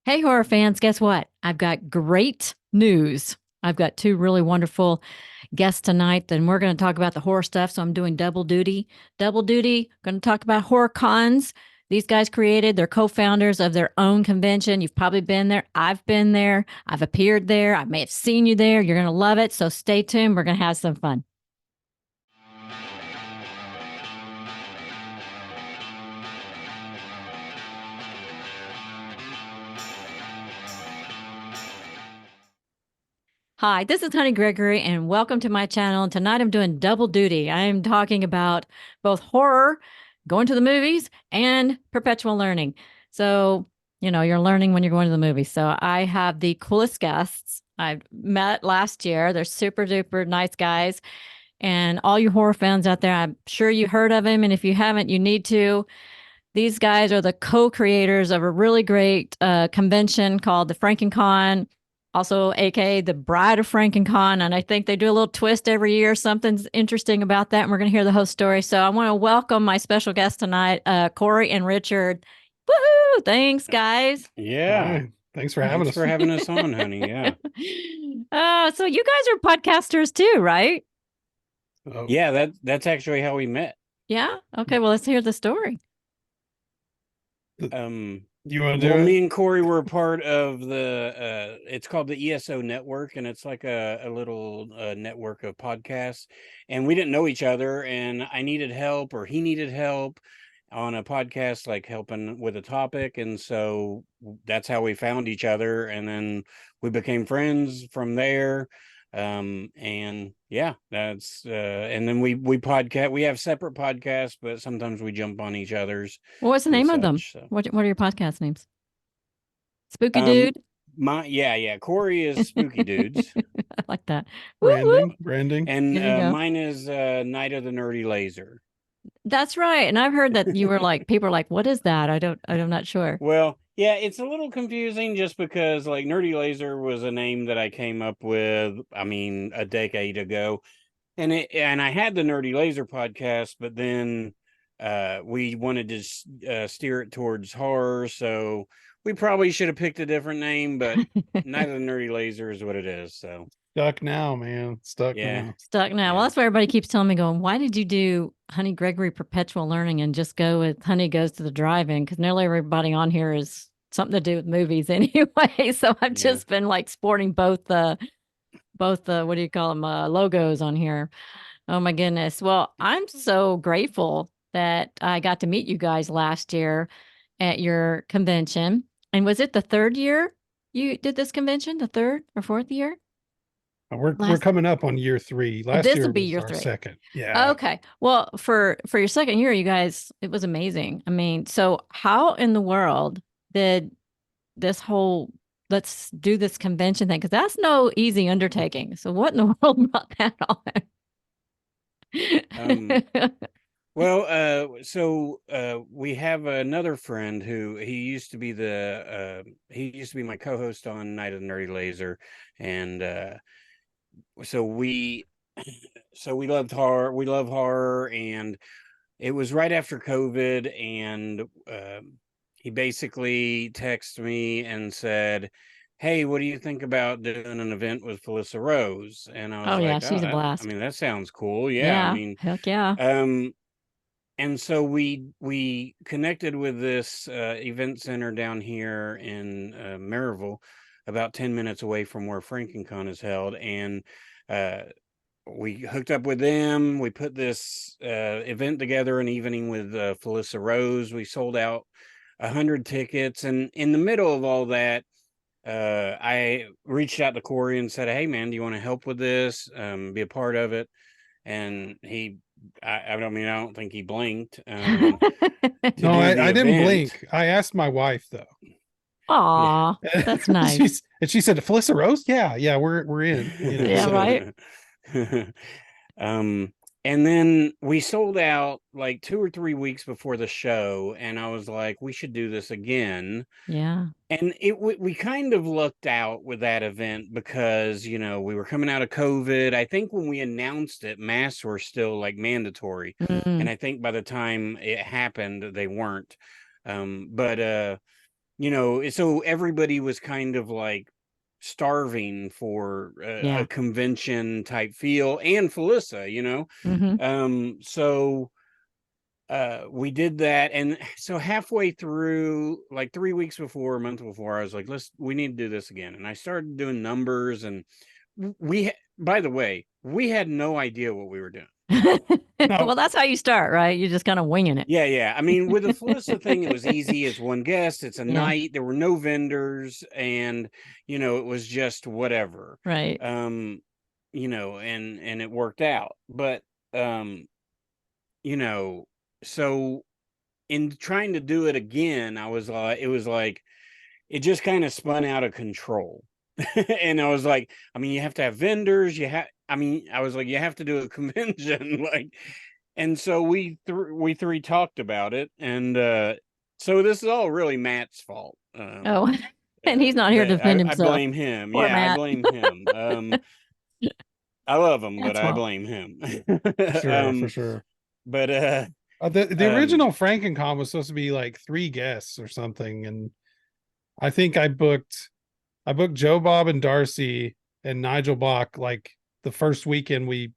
Hey, horror fans, guess what? I've got great news. I've got two really wonderful guests tonight, and we're going to talk about the horror stuff. So I'm doing double duty. Double duty, going to talk about horror cons. These guys they're co founders of their own convention. You've probably been there. I've been there. I've appeared there. I may have seen you there. You're going to love it. So stay tuned. We're going to have some fun. Hi, this is Honey Gregory, and welcome to my channel. And tonight I'm doing double duty. I am talking about both horror, going to the movies, and perpetual learning. So, you're learning when you're going to the movies. So, I have the coolest guests I've met last year. They're super duper nice guys. And all you horror fans out there, I'm sure you heard of them. And if you haven't, you need to. These guys are the co-creators of a really great convention called the FrankenCon, also aka the Bride of FrankenCon. And I think they do a little twist every year. Something's interesting about that. And we're going to hear the whole story. So I want to welcome my special guests tonight, Corey and Richard. Woohoo! Thanks, guys. Yeah. Hi. Thanks for having Thanks us. for having us on, honey. Yeah. So you guys are podcasters too, right? Oh, Yeah, that's actually how we met. Yeah. Okay. Well, let's hear the story. you want to do Well, it? me and Corey were part of it's called the ESO network, and it's like a little network of podcasts. And we didn't know each other, and I needed help or he needed help on a podcast, like helping with a topic. And so that's how we found each other. And then we became friends from there. And yeah, that's and then we podcast, we have separate podcasts, but sometimes we jump on each other's. What's the name of them? So What are your podcast names? Spooky um Dude. yeah, Corey is Spooky Dudes. I like that. Woo woo. Branding. And There you go. mine is Night of the Nerdy Laser. That's right. And I've heard that you were like, people are like, what is that? I'm not sure. Well, yeah, it's a little confusing just because like Nerdy Laser was a name that I came up with, I mean, a decade ago. And I had the Nerdy Laser podcast, but then we wanted to steer it towards horror, so we probably should have picked a different name, but Night of the Nerdy Laser is what it is. So Stuck now, man. Stuck yeah. now. Stuck now. Yeah. Well, that's why everybody keeps telling me, going, why did you do Honey Gregory Perpetual Learning and just go with Honey Goes to the Drive-In? Because nearly everybody on here is something to do with movies anyway. So I've just been like sporting both the what do you call them, logos on here. Oh my goodness. Well, I'm so grateful that I got to meet you guys last year at your convention. And was it the third year you did this convention? The third or fourth year? We're coming up on year 3. Last This year will be was year our 3. second. Yeah. Okay. Well, for your second year, you guys, it was amazing. I mean, so how in the world did this whole let's do this convention thing? Because that's no easy undertaking. So what in the world brought that on? So we have another friend who he used to be my co-host on Night of the Nerdy Laser, and so we loved horror. We love horror, and it was right after COVID, and he basically texted me and said, "Hey, what do you think about doing an event with Felissa Rose?" And I was Oh yeah, like, she's a blast. I mean, that sounds cool. Yeah, I Yeah, mean, heck yeah. and so we connected with this event center down here in Maryville, about 10 minutes away from where FrankenCon is held, and we hooked up with them. We put this event together, an evening with Felissa Rose. We sold out 100 tickets, and in the middle of all that, I reached out to Corey and said, "Hey man, do you want to help with this, be a part of it?" And I don't think he blinked. No, I didn't blink. I asked my wife though. Aw, that's nice. She said, "Felissa Rose? Yeah, we're in." Yeah, right. And then we sold out like 2 or 3 weeks before the show, and I was like, we should do this again. Yeah. And we kind of lucked out with that event because, we were coming out of COVID. I think when we announced it, masks were still like mandatory. And I think by the time it happened, they weren't. But so everybody was kind of like starving for a convention type feel, and Felissa, so we did that, and so halfway through, like 3 weeks before, a month before, I was like, we need to do this again. And I started doing numbers, and by the way, we had no idea what we were doing. Well, that's how you start, right? You're just kind of winging it. Yeah. I mean, with the Felissa thing, it was easy. It's one guest, it's a night, there were no vendors, and it was just whatever, right? And it worked out. But so in trying to do it again, it was like it just kind of spun out of control. And I was like, I mean, you have to have vendors, I was like, you have to do a convention, like. And so we three talked about it, and so this is all really Matt's fault. And he's not here to defend himself. I blame him. Poor Matt. I blame him. I love him, but I blame him. For sure. But the original FrankenCon was supposed to be like 3 guests or something, and I think I booked Joe Bob and Darcy and Nigel Bach like the first weekend we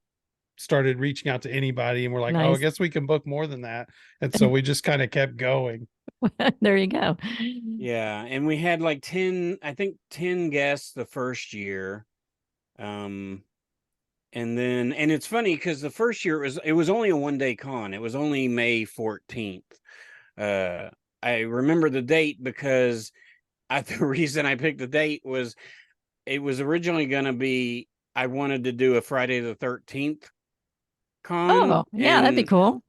started reaching out to anybody, and we're like, nice. Oh, I guess we can book more than that. And so we just kind of kept going. There you go. Yeah. And we had like 10 guests the first year. And it's funny because the first year it was only a 1-day con. It was only May 14th. I remember the date because the reason I picked the date was it was originally going to be, I wanted to do a Friday the 13th con. Oh, yeah, that'd be cool.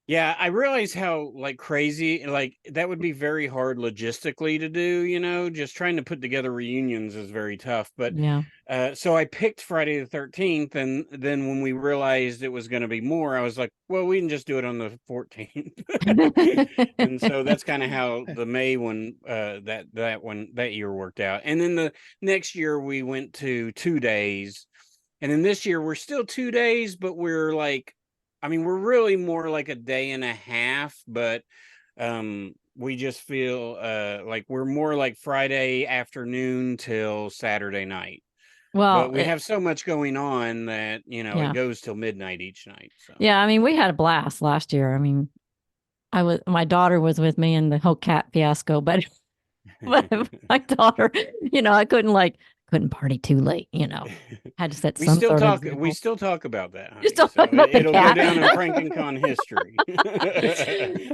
Yeah, I realize how like crazy, like that would be very hard logistically to do, just trying to put together reunions is very tough. But so I picked Friday the 13th, and then when we realized it was going to be more, I was like, well, we can just do it on the 14th. And so that's kind of how the May one, that year worked out. And then the next year we went to 2 days. And then this year we're still 2 days, but we're like, I mean, we're really more like a day and a half, but we just feel like we're more like Friday afternoon till Saturday night. Well, but we have so much going on that, it goes till midnight each night. So. Yeah, I mean, we had a blast last year. I mean, my daughter was with me in the whole cat fiasco, but my daughter, I couldn't party too late, had to set some sort of example. We still talk about that. It'll go down in FrankenCon history.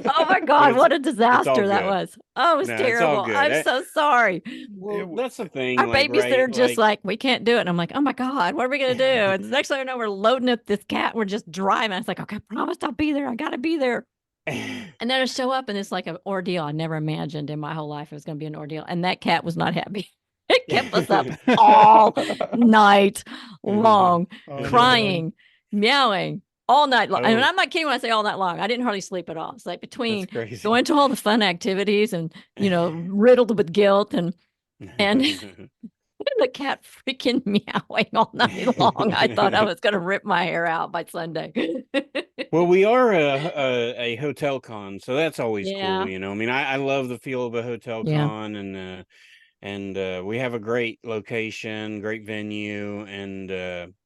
Oh my God, what a disaster that was. Oh, it was terrible. I'm so sorry. Well, that's the thing. Our babysitter just like, we can't do it. And I'm like, oh my God, what are we going to do? And the next thing I know, we're loading up this cat. We're just driving. I was like, okay, I promised I'll be there. I got to be there. And then I show up, and it's like an ordeal. I never imagined in my whole life it was going to be an ordeal. And that cat was not happy. It kept us up all night long, crying, meowing all night long. And I'm not kidding when I say all night long. I didn't hardly sleep at all. It's like between going to all the fun activities and, riddled with guilt and the cat freaking meowing all night long. I thought I was going to rip my hair out by Sunday. Well, we are a hotel con, so that's always cool. I mean, I love the feel of a hotel con, and we have a great location, great venue, and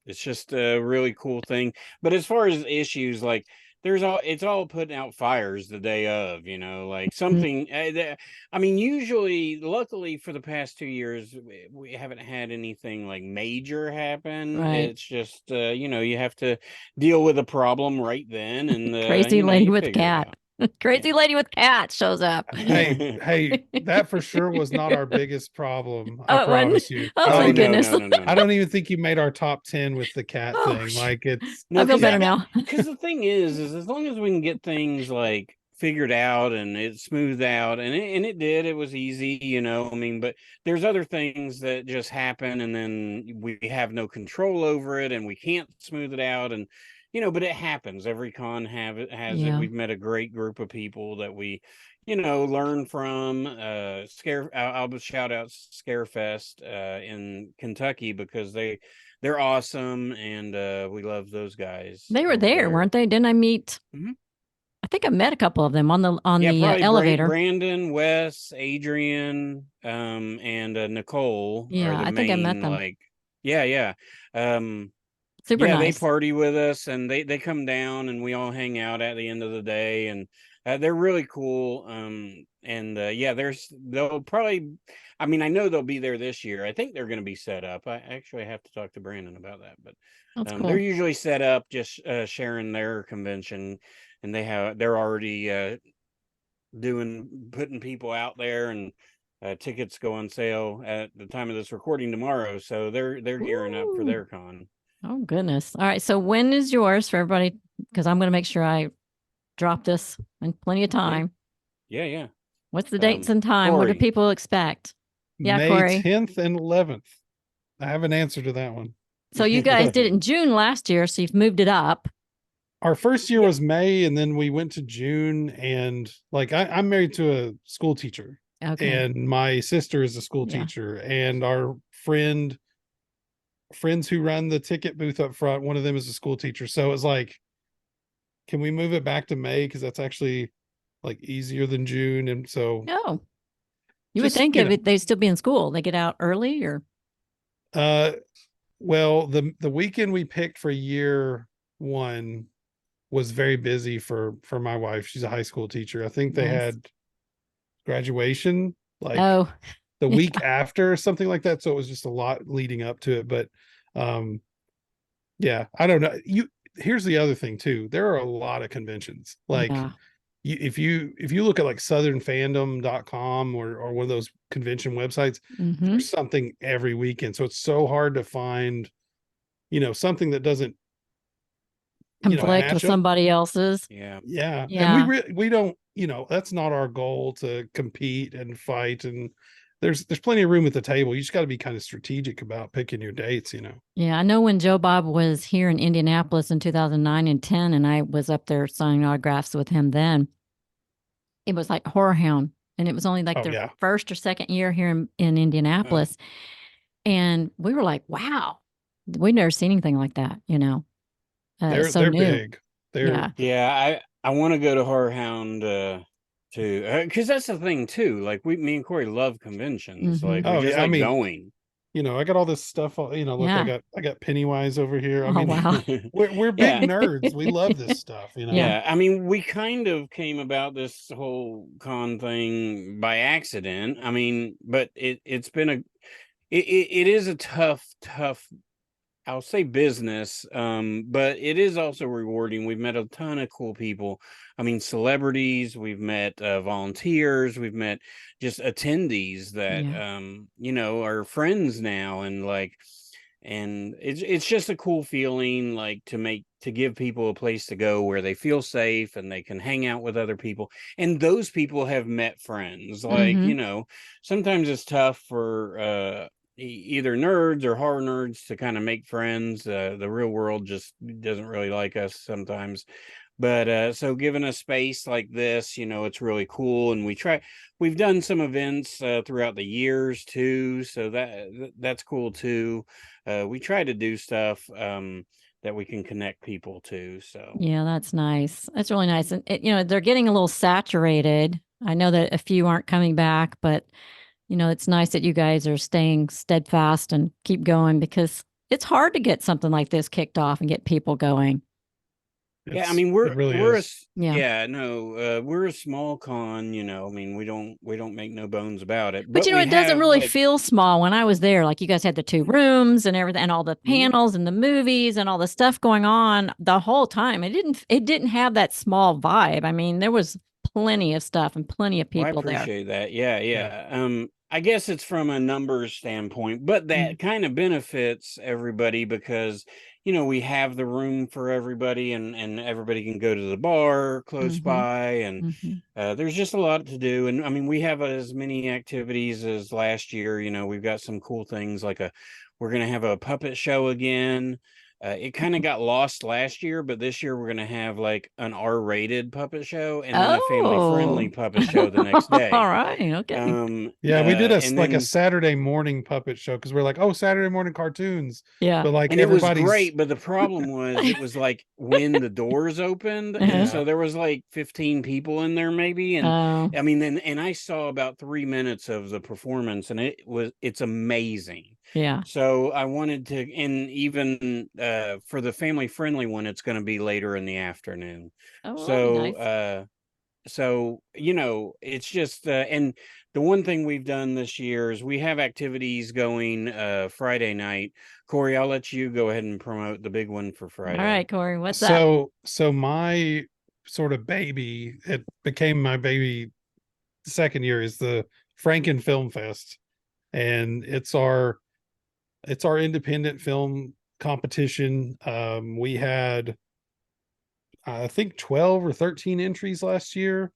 it's just a really cool thing. But as far as issues, like it's all putting out fires the day of, like something. I mean, usually, luckily for the past 2 years, we haven't had anything like major happen. Right. It's just, you have to deal with a problem right then. And crazy lady with cat. Crazy lady with cat shows up. Hey, that for sure was not our biggest problem. I promise you. Oh my goodness. No. I don't even think you made our top 10 with the cat thing. Like it's. I feel better now. Because the thing is as long as we can get things like figured out and it's smoothed out, and it did. It was easy, I mean, but there's other things that just happen, and then we have no control over it, and we can't smooth it out, and. But it happens. Every con has it. We've met a great group of people that we, learn from. I'll shout out Scarefest in Kentucky because they're awesome, and we love those guys. They were there, weren't they? Didn't I meet? Mm-hmm. I think I met a couple of them on the probably elevator. Brandon, Wes, Adrian, and Nicole are Yeah, the I think I met main, them. like, yeah. Super Yeah, they nice. party with us, and they come down, and we all hang out at the end of the day, and they're really cool. And yeah, they'll probably, I mean, I know they'll be there this year. I think they're going to be set up. I actually have to talk to Brandon about that, but That's they're cool. usually set up just sharing their convention, and they're already putting people out there, and tickets go on sale at the time of this recording tomorrow, so they're gearing up for Ooh. their con. Oh, goodness. All right. So when is yours for everybody? Because I'm going to make sure I drop this in plenty of time. Yeah. What's the dates and time? What do Corey. people expect? Yeah, May Corey. 10th and 11th. I have an answer to that one. So you guys did it in June last year, so you've moved it up. Our first year was May, and then we went to June. And like I'm married to a school teacher, and my sister is a school teacher, and our friends who run the ticket booth up front, one of them is a school teacher. So it's like, can we move it back to May? Because that's actually like easier than June. And so you would think they'd still be in school. They get out early, or well, the weekend we picked for year one was very busy for my wife. She's a high school teacher. I think they had graduation like the week after or something like that. So it was just a lot leading up to it. But yeah, I don't know. Here's the other thing too. There are a lot of conventions. Like if you look at like southernfandom.com or one of those convention websites, there's something every weekend. So it's so hard to find, something that doesn't conflict with somebody else's. Yeah. And we don't, that's not our goal to compete and fight. And there's plenty of room at the table. You just got to be kind of strategic about picking your dates, Yeah. I know when Joe Bob was here in Indianapolis in 2009 and 10, and I was up there signing autographs with him then, it was like Horror Hound. And it was only like their first or second year here in Indianapolis. And we were like, wow, we've never seen anything like that, they're big. I want to go to Horror Hound too, because that's the thing too. Like me and Corey love conventions. Like we just going. I got all this stuff. Look, I got Pennywise over here. I mean, wow. we're big nerds. We love this stuff. Yeah, I mean, we kind of came about this whole con thing by accident. I mean, but it's been it is a tough, I'll say business, but it is also rewarding. We've met a ton of cool people. I mean, celebrities, we've met volunteers, we've met just attendees that, are friends now. And it's just a cool feeling, like to give people a place to go where they feel safe and they can hang out with other people. And those people have met friends. Like, sometimes it's tough for, either nerds or horror nerds to kind of make friends. The real world just doesn't really like us sometimes, but so given a space like this, it's really cool. And we've done some events throughout the years too, so that's cool too. We try to do stuff that we can connect people to. So yeah, that's nice. That's really nice. And they're getting a little saturated. I know that a few aren't coming back, but it's nice that you guys are staying steadfast and keep going, because it's hard to get something like this kicked off and get people going. I mean, we're a small con, I mean, we don't make no bones about it. But it doesn't really feel small. When I was there, like you guys had the 2 rooms and everything, and all the panels and the movies and all the stuff going on the whole time. It didn't have that small vibe. I mean, there was plenty of stuff and plenty of people there. I appreciate that. Yeah. I guess it's from a numbers standpoint, but that kind of benefits everybody because, we have the room for everybody, and everybody can go to the bar close by, and there's just a lot to do. And I mean, we have as many activities as last year. We've got some cool things like we're going to have a puppet show again. it kind of got lost last year, but this year we're going to have like an R-rated puppet show and then a family-friendly puppet show the next day. All right. Okay. Yeah, we did a then, Saturday morning puppet show because we're like, oh, Saturday morning cartoons. Yeah. But like and it was everybody's great, but the problem was it was like when the doors opened, and so there was like 15 people in there maybe, and I mean, and I saw about 3 minutes of the performance, and it's amazing. Yeah. So I wanted to, and even for the family friendly one, it's going to be later in the afternoon. Oh, so nice. So you know, it's just and the one thing we've done this year is we have activities going Friday night. Corey, I'll let you go ahead and promote the big one for Friday. All right, Corey, what's that? So my sort of baby, it became my baby the second year, is the Franken Film Fest, and it's our independent film competition. We had I think 12 or 13 entries last year.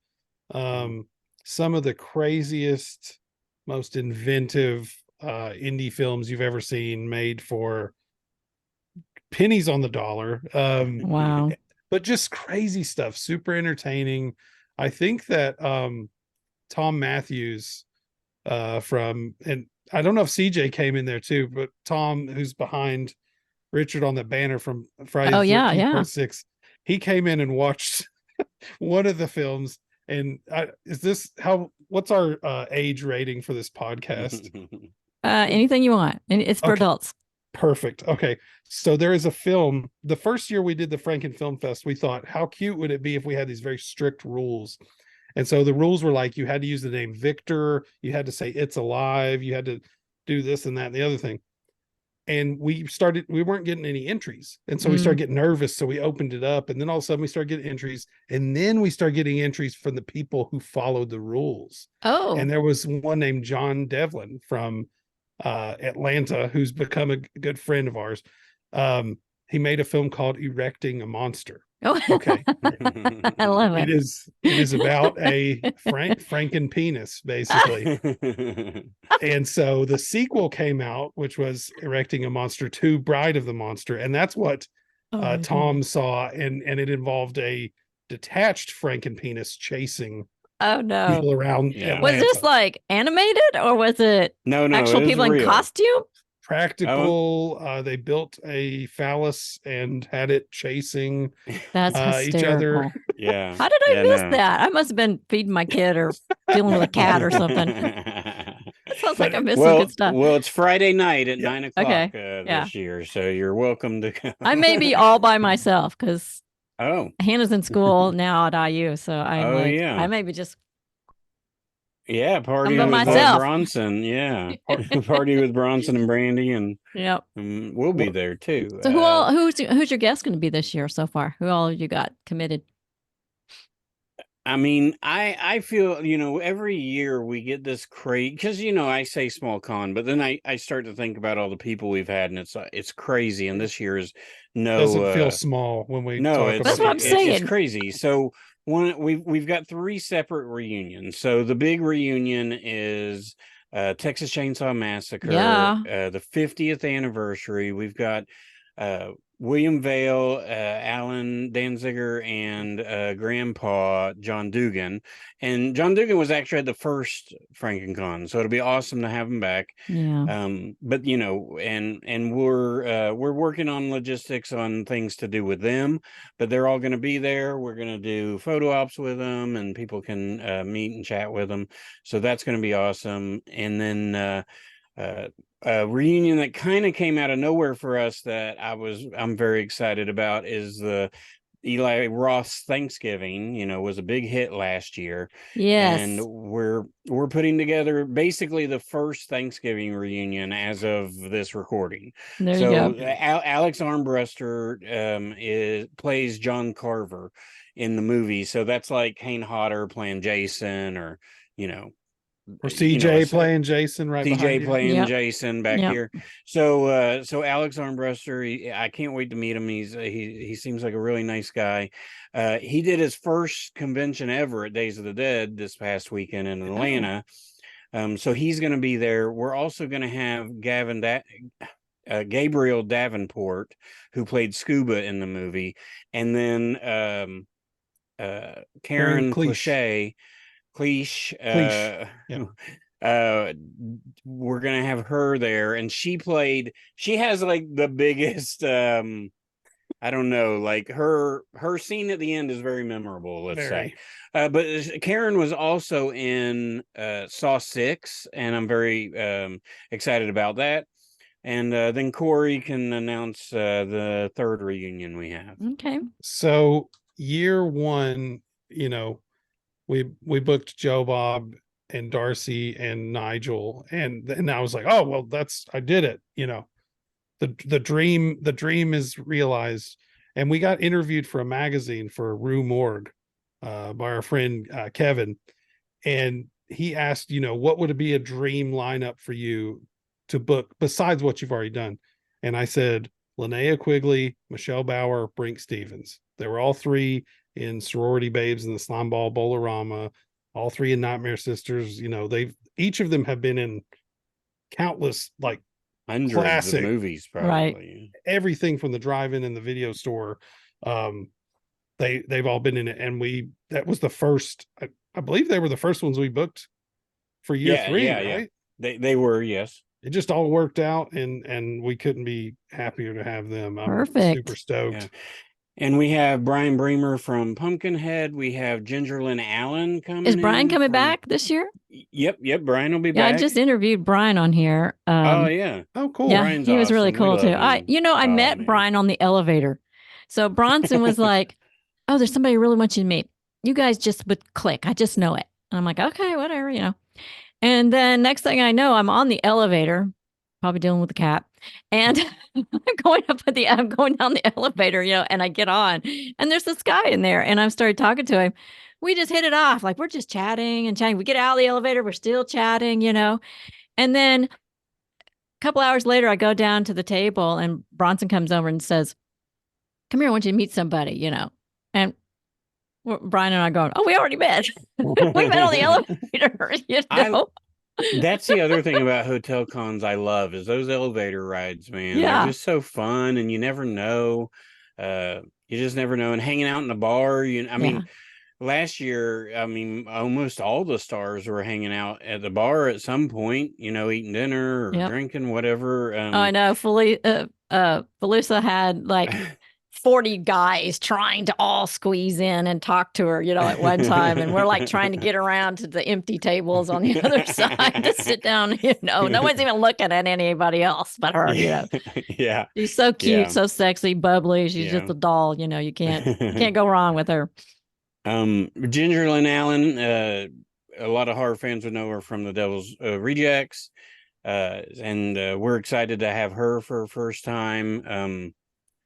Some of the craziest, most inventive indie films you've ever seen, made for pennies on the dollar. Wow. But just crazy stuff, super entertaining. I think that Tom Matthews from, and I don't know if CJ came in there too, but Tom, who's behind Richard on the banner from Friday the 13th Part 6, he came in and watched one of the films. And what's our age rating for this podcast? Anything you want. And it's for adults. Perfect. Okay. So there is a film. The first year we did the Franken Film Fest, we thought, how cute would it be if we had these very strict rules? And so the rules were like, you had to use the name Victor, you had to say it's alive, you had to do this and that and the other thing. And we weren't getting any entries. And so we started getting nervous. So we opened it up, and then all of a sudden we started getting entries. And then we started getting entries from the people who followed the rules. Oh. And there was one named John Devlin from Atlanta, who's become a good friend of ours. He made a film called Erecting a Monster. Oh, okay. I love it. It is about a Franken penis, basically. And so the sequel came out, which was Erecting a Monster 2, Bride of the Monster, and that's what Tom saw, and it involved a detached Franken penis chasing people around. Yeah. Was this like animated, or was it actual people in costume? Practical. They built a phallus and had it chasing each other. Yeah. How did I miss that? I must have been feeding my kid or dealing with a cat or something. It sounds like I missed some good stuff. Well, it's Friday night at 9 o'clock this year, so you're welcome to come. I may be all by myself because Hannah's in school now at IU, so I may be just party with Bronson. Yeah, party with Bronson and Brandy, and we'll be there too. So who's your guest going to be this year so far? Who all you got committed? I mean, I feel, every year we get this crazy, because, I say small con, but then I start to think about all the people we've had, and it's crazy. And this year is doesn't feel small when we talk about that's what I'm saying. It's crazy. So we've got 3 separate reunions. So the big reunion is Texas Chainsaw Massacre, the 50th anniversary. We've got William Vale, Alan Danziger, and Grandpa John Dugan. And John Dugan was actually at the first FrankenCon, so it'll be awesome to have him back. Yeah. But and we're working on logistics on things to do with them, but they're all going to be there. We're going to do photo ops with them, and people can meet and chat with them. So that's going to be awesome. And then a reunion that kind of came out of nowhere for us that I'm very excited about is the Eli Roth's Thanksgiving. Was a big hit last year. Yes. And we're putting together basically the first Thanksgiving reunion as of this recording. There you go. Alex Armbruster plays John Carver in the movie. So that's like Hayne Hodder playing Jason, or or CJ playing Jason CJ playing Jason back here. So Alex Armbruster, I can't wait to meet him. He seems like a really nice guy. He did his first convention ever at Days of the Dead this past weekend in Atlanta. So he's going to be there. We're also going to have Gabriel Davenport, who played Scuba in the movie, and then Karen Cliche. Cliche. Yeah. We're gonna have her there, and she has like the biggest I don't know, like her scene at the end is very memorable, let's say. But Karen was also in Saw 6, and I'm very excited about that. And then Corey can announce the third reunion we have. Okay. So year one, you know, we booked Joe Bob and Darcy and Nigel, and I was like, oh well, I did it. You know, the dream is realized. And we got interviewed for a magazine, for Rue Morgue, by our friend Kevin, and he asked, you know, what would it be a dream lineup for you to book besides what you've already done? And I said Linnea Quigley, Michelle Bauer, Brink Stevens. They were all three in Sorority Babes and the Slime Ball Bolorama, all three in Nightmare Sisters. You know, each of them have been in countless, like, hundreds classic of movies, probably. Right. Everything from the drive-in and the video store. They've all been in it, and that was the first. I believe they were the first ones we booked for year 3, right? Yeah. They were, yes. It just all worked out, and we couldn't be happier to have them. I'm Perfect. super stoked. Yeah. And we have Brian Bremer from Pumpkinhead. We have Gingerlyn Allen coming. Is Brian coming back this year? Yep. Brian will be back. I just interviewed Brian on here. Oh yeah. Oh cool. Yeah, Brian's he was really awesome. cool too. I met Brian on the elevator. So Bronson was like, "Oh, there's somebody who really wants you to meet. You guys just would click. I just know it." And I'm like, "Okay, whatever, you know." And then next thing I know, I'm on the elevator, probably dealing with the cat, and I'm going down the elevator, you know, and I get on, and there's this guy in there, and I started talking to him. We just hit it off, like we're just chatting and chatting. We get out of the elevator, we're still chatting, you know, and then a couple hours later, I go down to the table, and Bronson comes over and says, "Come here, I want you to meet somebody," you know, and Brian and I going, "Oh, we already met. We met on the elevator," you know. That's the other thing about hotel cons I love is those elevator rides, man. Yeah. They're just so fun, and you never know. You just never know. And hanging out in the bar, I mean, last year, I mean, almost all the stars were hanging out at the bar at some point, you know, eating dinner or drinking, whatever. I know. Felisa had like 40 guys trying to all squeeze in and talk to her, you know, at one time. And we're like trying to get around to the empty tables on the other side to sit down, you know. No one's even looking at anybody else but her, you know. Yeah. She's so cute, so sexy, bubbly. She's just a doll, you know. You can't go wrong with her. Gingerlyn Allen, a lot of horror fans would know her from The Devil's Rejects. And we're excited to have her for her first time.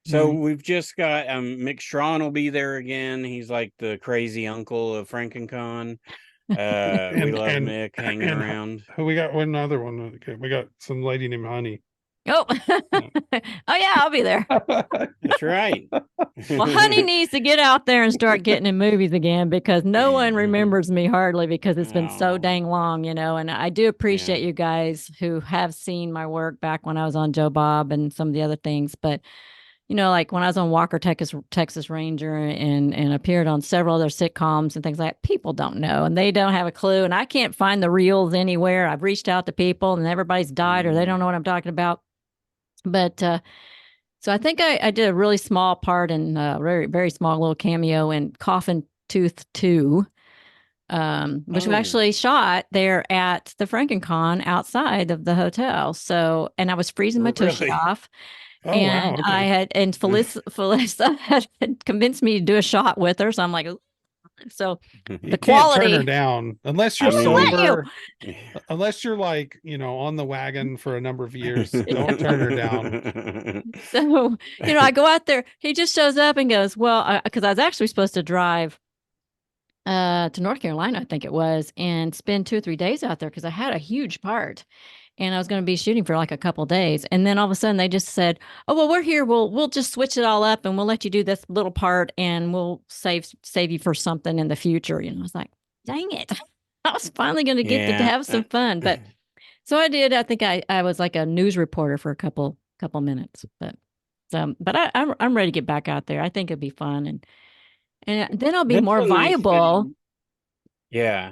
So we've just got Mick Strawn will be there again. He's like the crazy uncle of FrankenCon. We love Mick hanging around. We got one other one. We got some lady named Honey. Oh, oh yeah, I'll be there. That's right. Well, Honey needs to get out there and start getting in movies again, because no one remembers me hardly, because it's been so dang long, you know. And I do appreciate you guys who have seen my work back when I was on Joe Bob and some of the other things. But you know, like when I was on Walker, Texas Ranger, and appeared on several other sitcoms and things like that, people don't know, and they don't have a clue. And I can't find the reels anywhere. I've reached out to people, and everybody's died, or they don't know what I'm talking about. But so I think I did a really small part in very, very small little cameo in Coffin Tooth 2, which we actually shot there at the FrankenCon outside of the hotel. So, and I was freezing my tushy off. Oh, and wow, okay. I had, and Felisa had convinced me to do a shot with her. So I'm like, so the quality. Can't turn her down unless you're sober. Unless you're like, you know, on the wagon for a number of years. Don't turn her down. So, you know, I go out there. He just shows up and goes, well, because I was actually supposed to drive to North Carolina, I think it was, and spend 2 or 3 days out there because I had a huge part. And I was going to be shooting for like a couple of days. And then all of a sudden they just said, "Oh, well, we're here. We'll just switch it all up, and we'll let you do this little part, and we'll save you for something in the future." You know, I was like, dang it. I was finally going to get to have some fun. But so I did. I think I was like a news reporter for a couple couple minutes. But I'm ready to get back out there. I think it'd be fun, and then I'll be That's more a nice viable. thing. Yeah.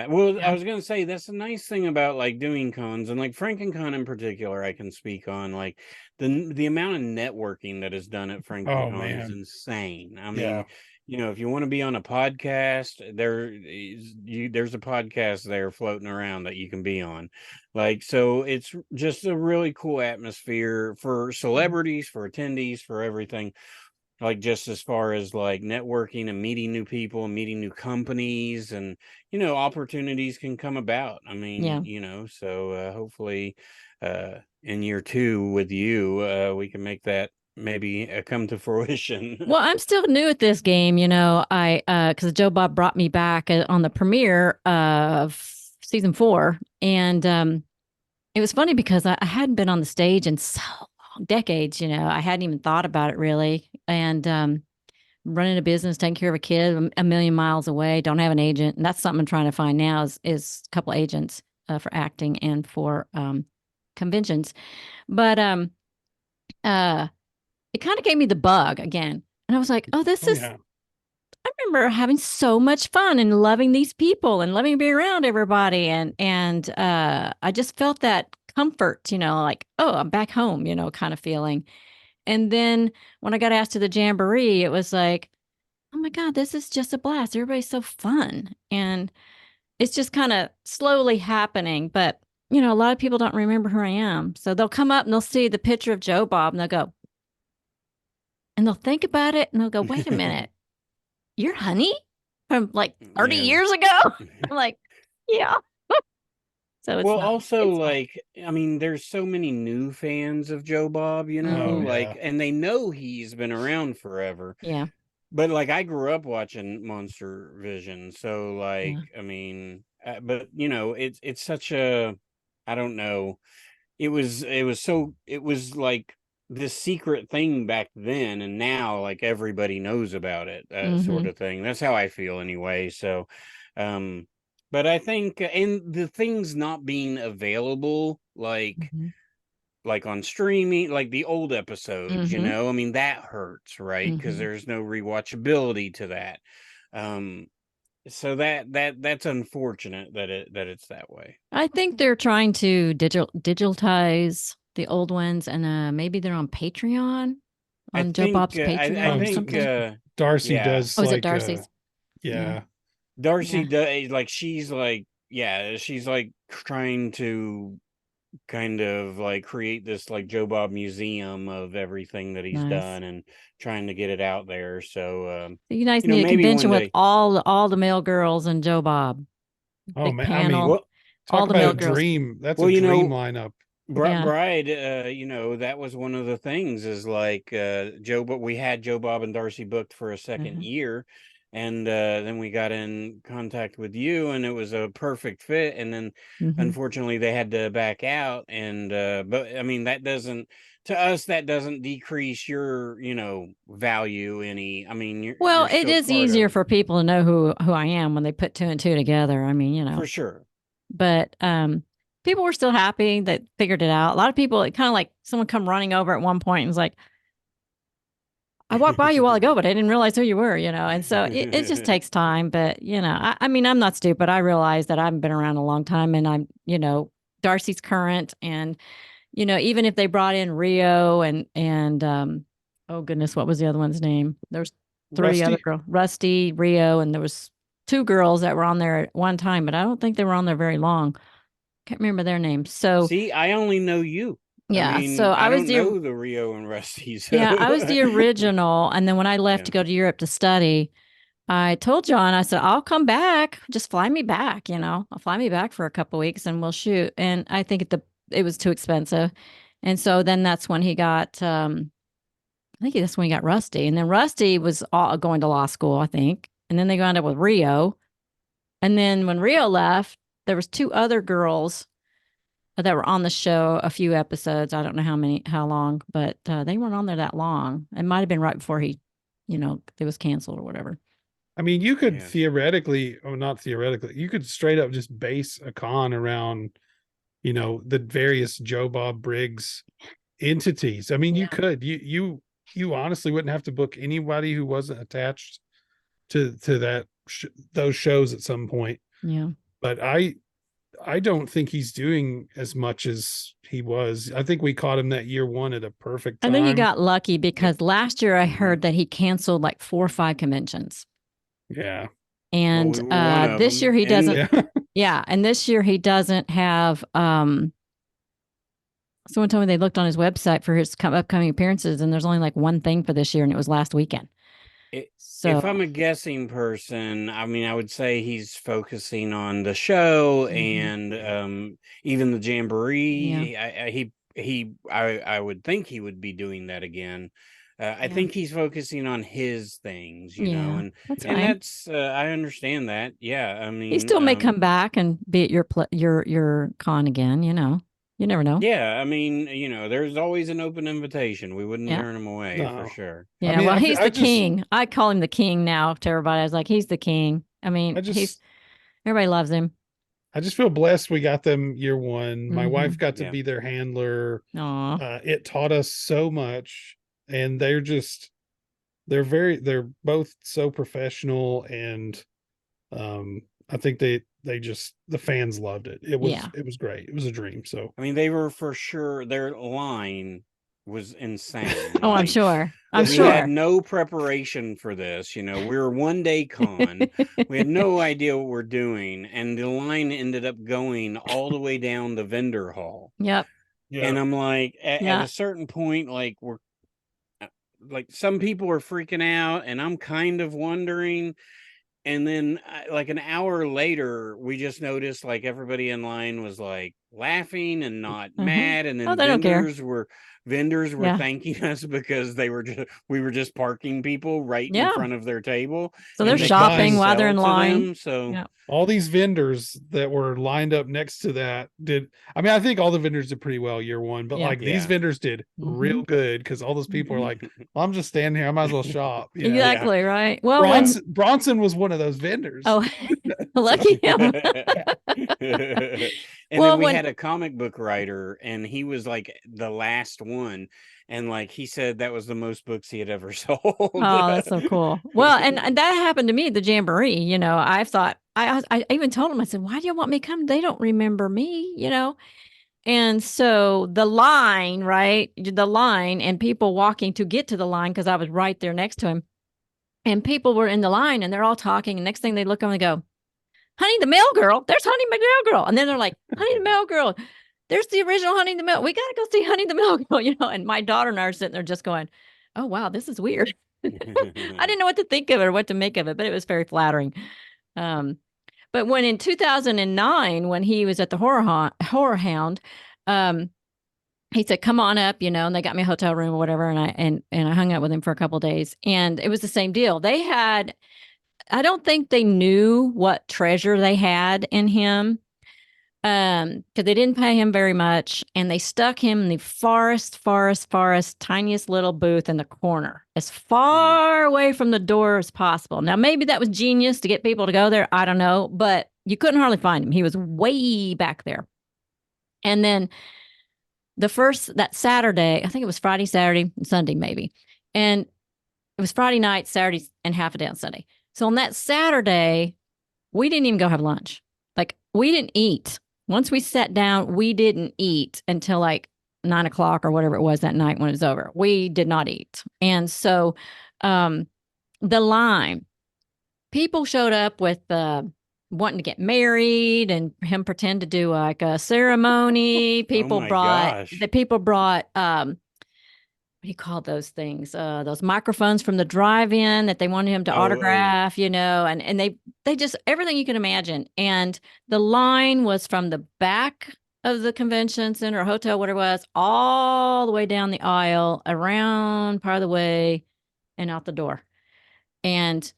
Well, Yeah. I was gonna say that's a nice thing about like doing cons, and like FrankenCon in particular, I can speak on like the amount of networking that is done at Oh FrankenCon is man. insane. I Yeah. mean, if you want to be on a podcast, there's a podcast there floating around that you can be on. Like, so it's just a really cool atmosphere for celebrities, for attendees, for everything. Like, just as far as like networking and meeting new people and meeting new companies, and opportunities can come about. I Yeah. mean, so hopefully in year 2 with you, we can make that maybe come to fruition. Well, I'm still new at this game, I because Joe Bob brought me back on the premiere of season 4, and it was funny because I hadn't been on the stage in so long, decades. I hadn't even thought about it really, and running a business, taking care of a kid a million miles away, don't have an agent, and that's something I'm trying to find now is a couple agents for acting and for conventions, but it kind of gave me the bug again. And I was like, oh, Yeah. I remember having so much fun and loving these people and loving being around everybody. And I just felt that comfort, like, oh, I'm back home, kind of feeling. And then when I got asked to the Jamboree, it was like, oh my God, this is just a blast. Everybody's so fun. And it's just kind of slowly happening. But, a lot of people don't remember who I am. So they'll come up and they'll see the picture of Joe Bob and they'll go, and they'll think about it and they'll go, wait a minute, you're Honey from like 30 years ago? I'm like, yeah. So it's Well, not, also it's fun. like, I mean, there's so many new fans of Joe Bob, Oh like, yeah. and they know he's been around forever. Yeah. But like, I grew up watching Monster Vision, so like, Yeah. I mean, but it's such a, I don't know. It was like this secret thing back then, and now like everybody knows about it, sort Mm-hmm. of thing. That's how I feel anyway. So, but I think, and the things not being available, Mm-hmm. like on streaming, like the old episodes, Mm-hmm. I mean, that hurts, right? Because Mm-hmm. there's no rewatchability to that. Um, so that's unfortunate that it's that way. I think they're trying to digitize the old ones, and maybe they're on Patreon, I on Joe think Bob's I Patreon or think something. Darcy yeah, does Oh, is it like Darcy's? Yeah. yeah. Darcy Yeah. does, like, she's like, yeah, she's like trying to kind of like create this like Joe Bob museum of everything that he's Nice. done, and trying to get it out there. So You guys need a maybe convention one with day. all the male girls and Joe Bob. Oh Big man, I mean, panel, Well, all talk the about male a girls. dream. That's well, a dream lineup. Yeah. Bride, that was one of the things, is like, but we had Joe Bob and Darcy booked for a second Uh-huh. year, and then we got in contact with you, and it was a perfect fit, and then Mm-hmm. unfortunately they had to back out, and but I mean, to us, that doesn't decrease your value any. I mean, Well, you're it still is part easier of, for people to know who I am when they put 2 and 2 together. I mean, for sure. but people were still happy that figured it out. A lot of people, it kind of like someone come running over at one point and was like, I walked by you a while ago, but I didn't realize who you were, And so it just takes time. But, I mean, I'm not stupid. I realize that I've been around a long time, and Darcy's current. And, even if they brought in Rio and oh goodness, what was the other one's name? There's 3 other Rusty. girls, Rusty, Rio, and there was 2 girls that were on there at one time, but I don't think they were on there very long. Can't remember their names. So See, I only know you. I yeah, so mean, I don't know the Rio and Rusty. I was the So original. And then when I left yeah. to go to Europe to study, I told John, I said, I'll come back. Just fly me back, I'll fly me back for a couple weeks and we'll shoot. And I think it was too expensive. And so then that's when he got I think that's when he got Rusty. And then Rusty was all going to law school, I think. And then they wound up with Rio. And then when Rio left, there was 2 other girls that were on the show a few episodes. I don't know how long, but they weren't on there that long. It might have been right before it was canceled or whatever. I mean, you could Yes. theoretically, or not theoretically, you could straight up just base a con around, the various Joe Bob Briggs entities. I mean, you Yeah. could, you honestly wouldn't have to book anybody who wasn't attached to that those shows at some point. Yeah. But I don't think he's doing as much as he was. I think we caught him that year one at a perfect I time. think he got lucky because last year I heard that he canceled like 4 or 5 conventions. Yeah. And Well, we were one of this them, year he and- doesn't. Yeah. And this year he doesn't have, someone told me they looked on his website for his upcoming appearances and there's only like one thing for this year and it was last weekend. If I'm a guessing person, I mean, I would say he's focusing on the show and even the jamboree. Yeah. I would think he would be doing that again. I think he's focusing on his things, you know, and that's and fine. that's I understand that. Yeah, I mean, He still may come back and be at your con again. You know, you never know. Yeah, I mean, you know, there's always an open invitation. We wouldn't Yeah. turn him away for sure. Yeah, I mean, well, he's I the just- king. I call him the king now to everybody. I was like, he's the king. I mean, everybody loves him. I just feel blessed we got them year one. My wife got to Yeah. be their handler. Aw. It taught us so much, and they're they're both so professional, and I think they just, the fans loved it. It was great. It was a dream. So I mean, they were for sure, their line was insane. Oh, I'm Like, sure. we I'm sure. had no preparation for this. You know, we were one day con. We had no idea what we're doing, and the line ended up going all the way down the vendor hall. Yep. And I'm like, at Yeah. a certain point, like we're like, some people are freaking out, and I'm kind of wondering. And then, like an hour later, we just noticed like everybody in line was like laughing and not mad, and then Oh, they don't care. vendors were Yeah. thanking us because we were just parking people right in Yeah. front of their table. So they're and they shopping couldn't while they're in sell to line. them, so Yeah. all these vendors that were lined up next to that I mean, I think all the vendors did pretty well year one, but Yeah. like these Yeah. vendors did real good, because all those people are like, well, I'm just standing here, I might as well shop. You know? Exactly right. Well, Bronson was one of those vendors. oh, lucky him. And Well, then we when- had a comic book writer, and he was like the last one, and like he said that was the most books he had ever sold. Oh, that's so cool. Well, and that happened to me at the jamboree. You know, I thought I even told him, I said, "Why do you want me to come? They don't remember me." You know. And so the line, right? The line and people walking to get to the line, because I was right there next to him. And people were in the line and they're all talking. And next thing they look over and they go, Honey the Mail Girl, there's Honey the Mail Girl. And then they're like, Honey the Mail Girl, there's the original Honey the Mail. We got to go see Honey the Mail Girl, you know. And my daughter and I are sitting there just going, oh, wow, this is weird. I didn't know what to think of it or what to make of it, but it was very flattering. But when in 2009, when he was at the Horror Hound, he said, come on up, you know, and they got me a hotel room or whatever. And I hung out with him for a couple of days, and it was the same deal. I don't think they knew what treasure they had in him. Because they didn't pay him very much, and they stuck him in the farthest, tiniest little booth in the corner, as far away from the door as possible. Now, maybe that was genius to get people to go there. I don't know, but you couldn't hardly find him. He was way back there. And then that Saturday, I think it was Friday, Saturday, and Sunday, maybe. And it was Friday night, Saturday, and half a day on Sunday. So on that Saturday, we didn't even go have lunch. Like, we didn't eat. Once we sat down, we didn't eat until like 9:00 or whatever it was that night when it was over. We did not eat. And so the line, people showed up with wanting to get married and him pretend to do like a ceremony. People brought what do you call those things? Those microphones from the drive-in that they wanted him to autograph, you know, and they just, everything you can imagine. And the line was from the back of the convention center or hotel, whatever it was, all the way down the aisle, around part of the way, and out the door. And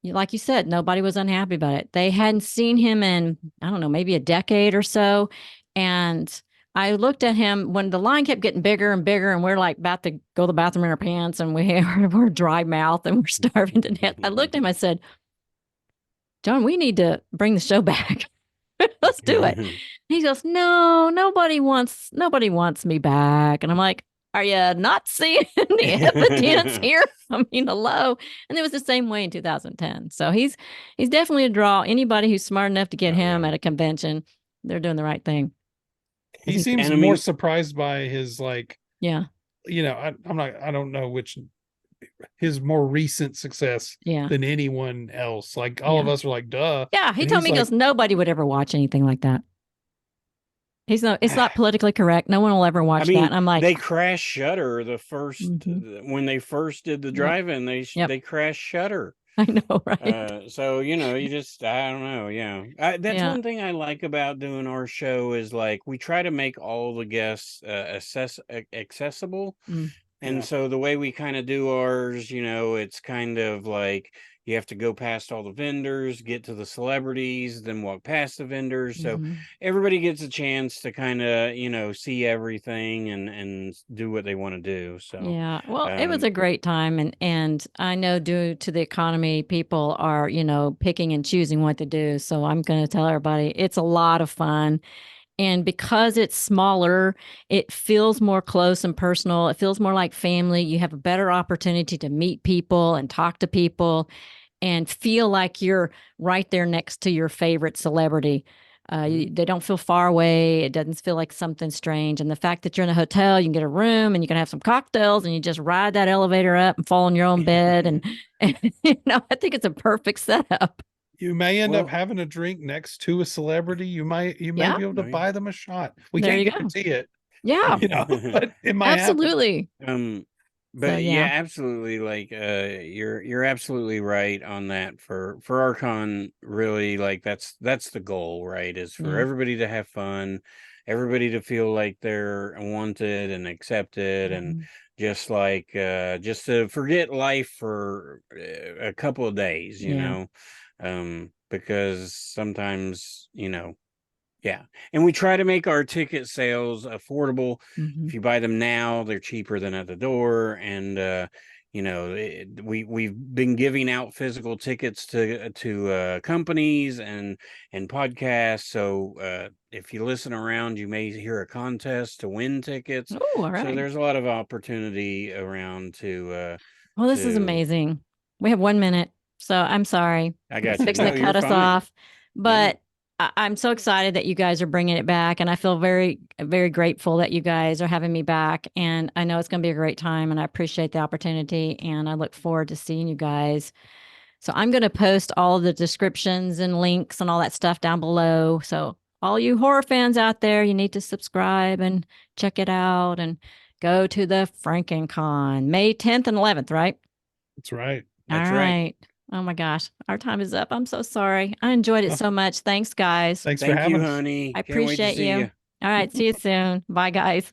like you said, nobody was unhappy about it. They hadn't seen him in, I don't know, maybe a decade or so. And I looked at him when the line kept getting bigger and bigger, and we're like about to go to the bathroom in our pants, and we're dry mouth and we're starving to death. I looked at him, I said, John, we need to bring the show back. Let's do it. He goes, no, nobody wants me back. And I'm like, Are you not seeing the evidence here? I mean, hello. And it was the same way in 2010. So he's definitely a draw. Anybody who's smart enough to get him at a convention, they're doing the right thing. He seems more surprised by his yeah. I don't know which his more recent success than anyone else. Like all of us are like, duh. Yeah, he told me, he goes, nobody would ever watch anything like that. It's not politically correct. No one will ever watch that. I'm like, they crashed Shutter the first when they first did the drive-in. They crashed Shutter. I know, right? So you just I don't know. Yeah, that's one thing I like about doing our show is we try to make all the guests accessible. And so the way we kind of do ours, it's kind of like you have to go past all the vendors, get to the celebrities, then walk past the vendors. So everybody gets a chance to kind of, see everything and do what they want to do. So, yeah, well, it was a great time. And I know due to the economy, people are, picking and choosing what to do. So I'm going to tell everybody it's a lot of fun. And because it's smaller, it feels more close and personal. It feels more like family. You have a better opportunity to meet people and talk to people and feel like you're right there next to your favorite celebrity. They don't feel far away. It doesn't feel like something strange. And the fact that you're in a hotel, you can get a room and you can have some cocktails and you just ride that elevator up and fall in your own bed. And I think it's a perfect setup. You may end up having a drink next to a celebrity. You may be able to buy them a shot. We can't guarantee it. Yeah. But it might absolutely. happen. But absolutely. You're absolutely right on that. For Archon, really, that's the goal, right? Is for everybody to have fun, everybody to feel like they're wanted and accepted, and just to forget life for a couple of days, you know. Because sometimes, and we try to make our ticket sales affordable. If you buy them now, they're cheaper than at the door. And, we've been giving out physical tickets to companies and podcasts. So if you listen around, you may hear a contest to win tickets. Oh, all right. So there's a lot of opportunity around to. Well, this is amazing. We have 1 minute. So I'm sorry. I got you. Fixing to cut us off. But I'm so excited that you guys are bringing it back. And I feel very, very grateful that you guys are having me back. And I know it's going to be a great time. And I appreciate the opportunity. And I look forward to seeing you guys. So I'm going to post all of the descriptions and links and all that stuff down below. So all you horror fans out there, you need to subscribe and check it out and go to the FrankenCon, May 10th and 11th, right? That's right. That's right. Oh my gosh, our time is up. I'm so sorry. I enjoyed it so much. Thanks, guys. Thanks for having us. Honey. I appreciate you. All right, see you soon. Bye, guys.